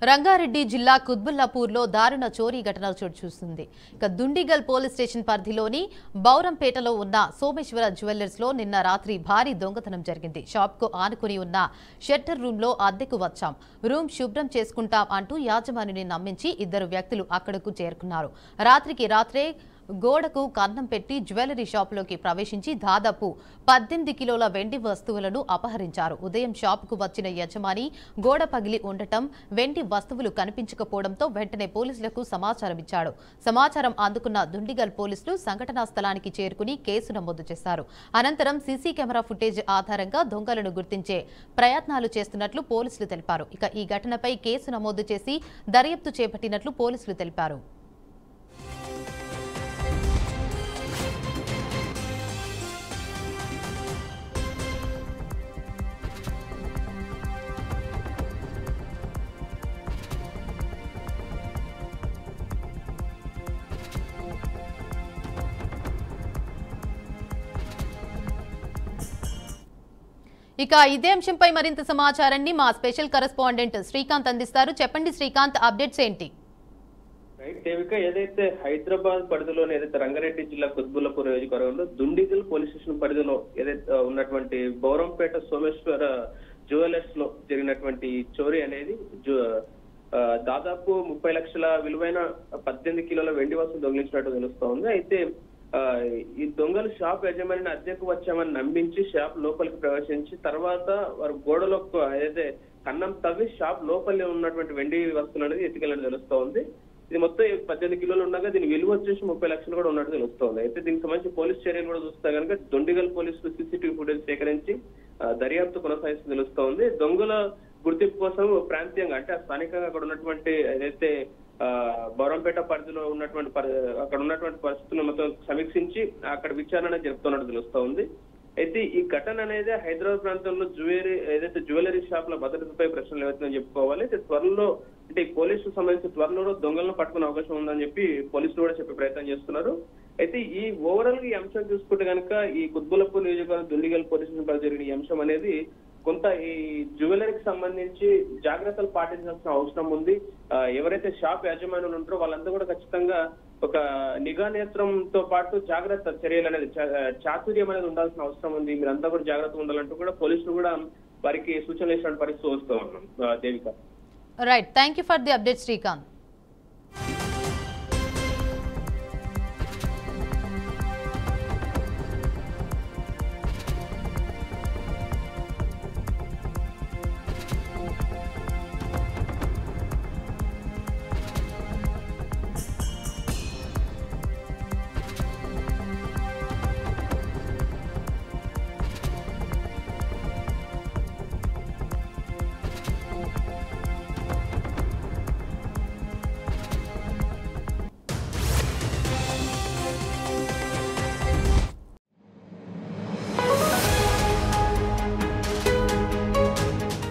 రంగారెడ్డి జిల్లా కుత్బుల్లాపూర్లో దారుణ చోరీ ఘటన చోటుచూసింది. ఇక దుండిగల్ పోలీస్ స్టేషన్ పరిధిలోని బౌరంపేటలో ఉన్న సోమేశ్వర జ్యువెలర్స్ లో నిన్న రాత్రి భారీ దొంగతనం జరిగింది. షాప్ కు ఆనుకుని ఉన్న షట్టర్ రూమ్ లో అద్దెకు వచ్చాం, రూమ్ శుభ్రం చేసుకుంటాం అంటూ యాజమానిని నమ్మించి ఇద్దరు వ్యక్తులు అక్కడకు చేరుకున్నారు. రాత్రికి రాత్రే గోడకు కన్నం పెట్టి జ్యువెలరీ షాపులోకి ప్రవేశించి దాదాపు 18 కిలోల వెండి వస్తువులను అపహరించారు. ఉదయం షాపుకు వచ్చిన యజమాని గోడ పగిలి ఉండటం, వెండి వస్తువులు కనిపించకపోవడంతో వెంటనే పోలీసులకు సమాచారం ఇచ్చాడు. సమాచారం అందుకున్న దుండిగల్ పోలీసులు సంఘటనా స్థలానికి చేరుకుని కేసు నమోదు చేశారు. అనంతరం సీసీ కెమెరా ఫుటేజ్ ఆధారంగా దొంగలను గుర్తించే ప్రయత్నాలు చేస్తున్నట్లు పోలీసులు తెలిపారు. ఇక ఈ ఘటనపై కేసు నమోదు చేసి దర్యాప్తు చేపట్టినట్లు పోలీసులు తెలిపారు. ఇక ఇదే అంశంపై మరింత సమాచారాన్ని మా స్పెషల్ కరెస్పాండెంట్ శ్రీకాంత్ అందిస్తారు. చెప్పండి శ్రీకాంత్, అప్డేట్స్ ఏంటి? దేవిక, ఏదైతే హైదరాబాద్ పరిధిలోని ఏదైతే రంగారెడ్డి జిల్లా కుత్బుల్లాపూర్ నియోజకవర్గంలో దుండిగల్ పోలీస్ స్టేషన్ పరిధిలో ఏదైతే ఉన్నటువంటి బౌరంపేట సోమేశ్వర జ్యువెలర్స్ లో జరిగినటువంటి చోరీ అనేది దాదాపు 30 లక్షల విలువైన 18 కిలోల వెండి వస్తువులు దొంగిలించినట్టు తెలుస్తోంది. అయితే ఈ దొంగలు షాప్ యజమానిని అద్దెకు వచ్చామని నమ్మించి షాప్ లోపలికి ప్రవేశించి తర్వాత వారు గోడలో ఏదైతే కన్నం తవ్వి షాప్ లోపలి ఉన్నటువంటి వెండి వస్తువులు అనేది ఎత్తుకెళ్ళని తెలుస్తోంది. ఇది మొత్తం 18 కిలోలు ఉండగా దీని విలువ వచ్చేసి 30 లక్షలు కూడా ఉన్నట్టు తెలుస్తోంది. అయితే దీనికి సంబంధించి పోలీస్ చర్యలు కూడా చూస్తే కనుక దుండిగల్ పోలీసులు సీసీటీవీ ఫుటేజ్ సేకరించి దర్యాప్తు కొనసాగిస్తూ తెలుస్తోంది. దొంగల గుర్తింపు కోసం ప్రాంతీయంగా అంటే స్థానికంగా అక్కడ ఉన్నటువంటి ఏదైతే బౌరంపేట పరిధిలో ఉన్నటువంటి అక్కడ ఉన్నటువంటి పరిస్థితులను మొత్తం సమీక్షించి అక్కడ విచారణ జరుపుతున్నట్టు తెలుస్తోంది. అయితే ఈ ఘటన అనేది హైదరాబాద్ ప్రాంతంలో జ్యువెలరీ షాపుల భద్రతపై ప్రశ్నలు లేవని చెప్పుకోవాలి. అయితే త్వరలో అంటే ఈ పోలీసుకు సంబంధించి త్వరలో దొంగలను పట్టుకునే అవకాశం ఉందని చెప్పి పోలీసులు కూడా చెప్పే ప్రయత్నం చేస్తున్నారు. అయితే ఈ ఓవరాల్ గా ఈ అంశం చూసుకుంటే కనుక ఈ కుత్బుల్లాపూర్ నియోజకవర్గం దుండిగల్ పోలీస్ స్టేషన్ జరిగిన ఈ అంశం అనేది కొంత ఈ జ్యువెలరీకి సంబంధించి జాగ్రత్తలు పాటించాల్సిన అవసరం ఉంది. ఎవరైతే షాప్ యాజమానులు ఉంటారో వాళ్ళంతా కూడా ఖచ్చితంగా ఒక నిఘా నేత్రంతో పాటు జాగ్రత్త చర్యలు అనేది చాతుర్యం అనేది ఉండాల్సిన అవసరం ఉంది. మీరంతా కూడా జాగ్రత్తగా ఉండాలంటూ కూడా పోలీసులు కూడా వారికి సూచనలు ఇచ్చిన పరిస్థితి వస్తూ ఉన్నాం. Devika, right, thank you for the update Srikanth.